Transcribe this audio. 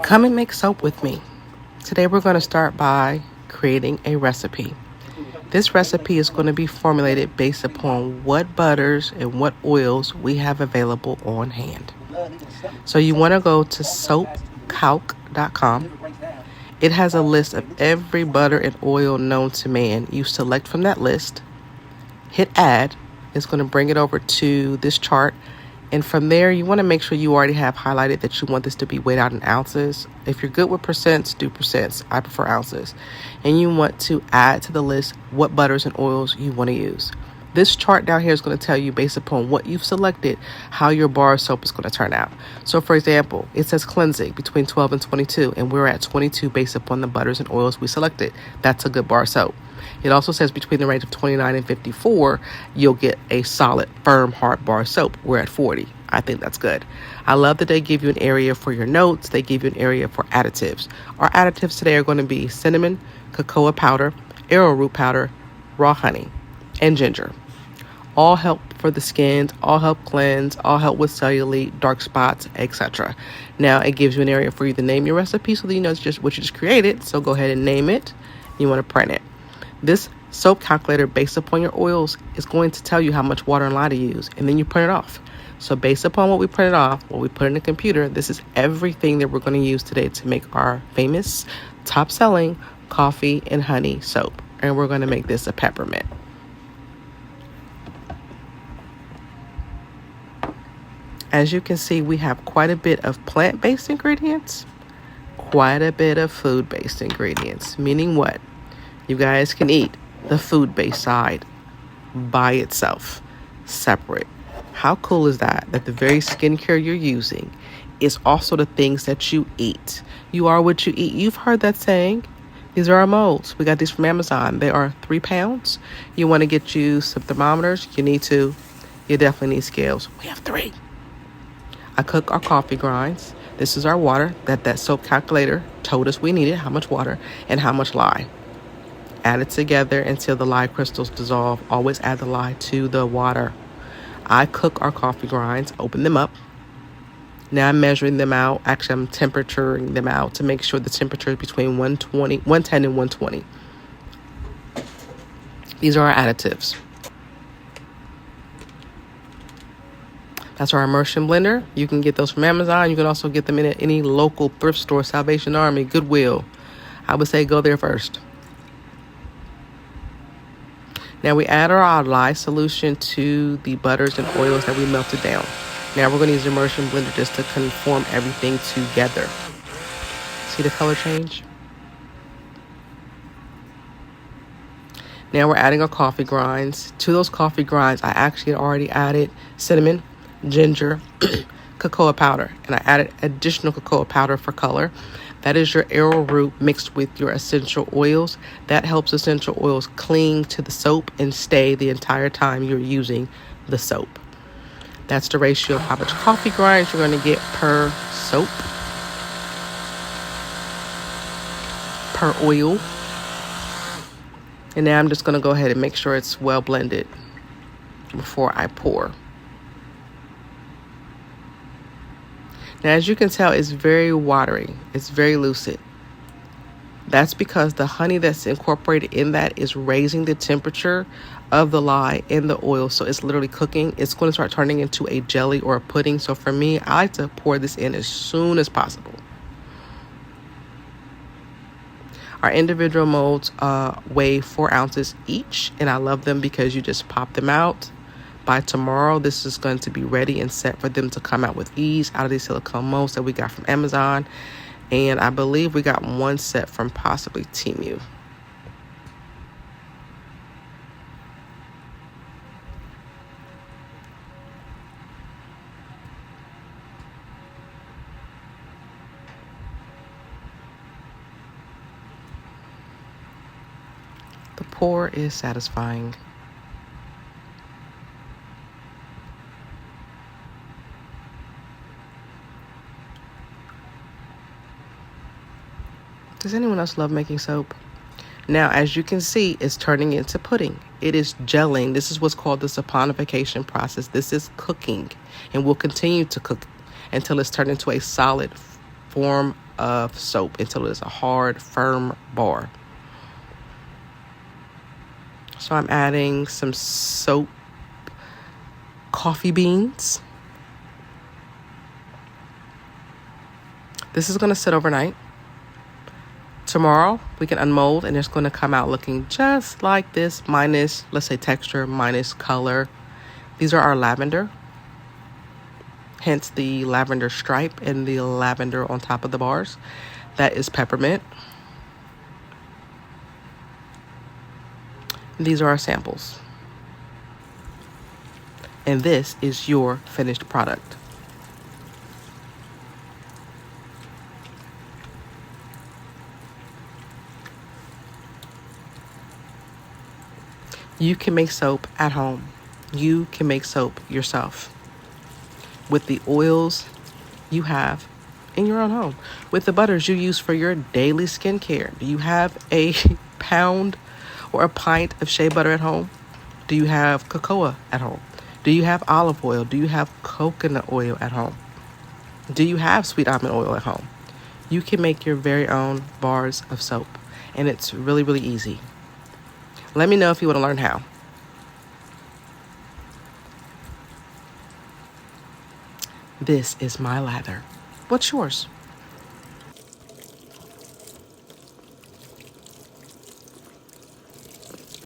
Come and make soap with me. Today we're going to start by creating a recipe. This recipe is going to be formulated based upon what butters and what oils we have available on hand. So you want to go to soapcalc.com. It has a list of every butter and oil known to man. You select from that list, hit add. It's going to bring it over to this chart. And from there, you want to make sure you already have highlighted that you want this to be weighed out in ounces. If you're good with percents, do percents. I prefer ounces. And you want to add to the list what butters and oils you want to use. This chart down here is going to tell you, based upon what you've selected, how your bar of soap is going to turn out. So, for example, it says cleansing between 12 and 22, and we're at 22 based upon the butters and oils we selected. That's a good bar of soap. It also says between the range of 29 and 54, you'll get a solid, firm, hard bar of soap. We're at 40. I think that's good. I love that they give you an area for your notes. They give you an area for additives. Our additives today are going to be cinnamon, cocoa powder, arrowroot powder, raw honey, and ginger. All help for the skin, all help cleanse, all help with cellulite, dark spots, etc. Now, it gives you an area for you to name your recipe so that you know it's just what you just created. So go ahead and name it. You want to print it. This soap calculator, based upon your oils, is going to tell you how much water and lye to use, and then you print it off. So based upon what we printed off, what we put in the computer, this is everything that we're going to use today to make our famous, top-selling coffee and honey soap. And we're going to make this a peppermint. As you can see, we have quite a bit of plant-based ingredients, quite a bit of food-based ingredients, meaning what? You guys can eat the food-based side by itself, separate. How cool is that? That the very skincare you're using is also the things that you eat. You are what you eat. You've heard that saying. These are our molds. We got these from Amazon. They are 3 pounds. You want to get you some thermometers? You need to. You definitely need scales. We have 3. I cook our coffee grinds. This is our water that soap calculator told us we needed, how much water and how much lye. Add it together until the lye crystals dissolve. Always add the lye to the water. I cook our coffee grinds, open them up. Now I'm measuring them out. Actually, I'm temperaturing them out to make sure the temperature is between 110 and 120. These are our additives. That's our immersion blender. You can get those from Amazon. You can also get them in any local thrift store, Salvation Army, Goodwill. I would say go there first. Now we add our lye solution to the butters and oils that we melted down. Now we're going to use the immersion blender just to conform everything together. See the color change? Now we're adding our coffee grinds. To those coffee grinds, I actually already added cinnamon, ginger, cocoa powder, and I added additional cocoa powder for color. That is your arrowroot mixed with your essential oils. That helps essential oils cling to the soap and stay the entire time you're using the soap. That's the ratio of how much coffee grinds you're going to get per soap, per oil. And now I'm just going to go ahead and make sure it's well blended before I pour. Now, as you can tell, it's very watery. It's very lucid. That's because the honey that's incorporated in that is raising the temperature of the lye in the oil. So it's literally cooking. It's going to start turning into a jelly or a pudding. So for me, I like to pour this in as soon as possible. Our individual molds weigh 4 ounces each. And I love them because you just pop them out. By tomorrow, this is going to be ready and set for them to come out with ease out of these silicone molds that we got from Amazon. And I believe we got one set from possibly Temu. The pour is satisfying. Does anyone else love making soap? Now, as you can see, it's turning into pudding. It is gelling. This is what's called the saponification process. This is cooking and will continue to cook until it's turned into a solid, form of soap until it's a hard, firm bar. So I'm adding some soap coffee beans. This is going to sit overnight. Tomorrow we can unmold and it's going to come out looking just like this, minus, let's say, texture, minus color. These are our lavender, hence the lavender stripe and the lavender on top of the bars. That is peppermint. These are our samples. And this is your finished product. You can make soap at home. You can make soap yourself with the oils you have in your own home, with the butters you use for your daily skincare. Do you have a pound or a pint of shea butter at home? Do you have cocoa at home? Do you have olive oil? Do you have coconut oil at home? Do you have sweet almond oil at home? You can make your very own bars of soap, and it's really, really easy. Let me know if you want to learn how. This is my lather. What's yours?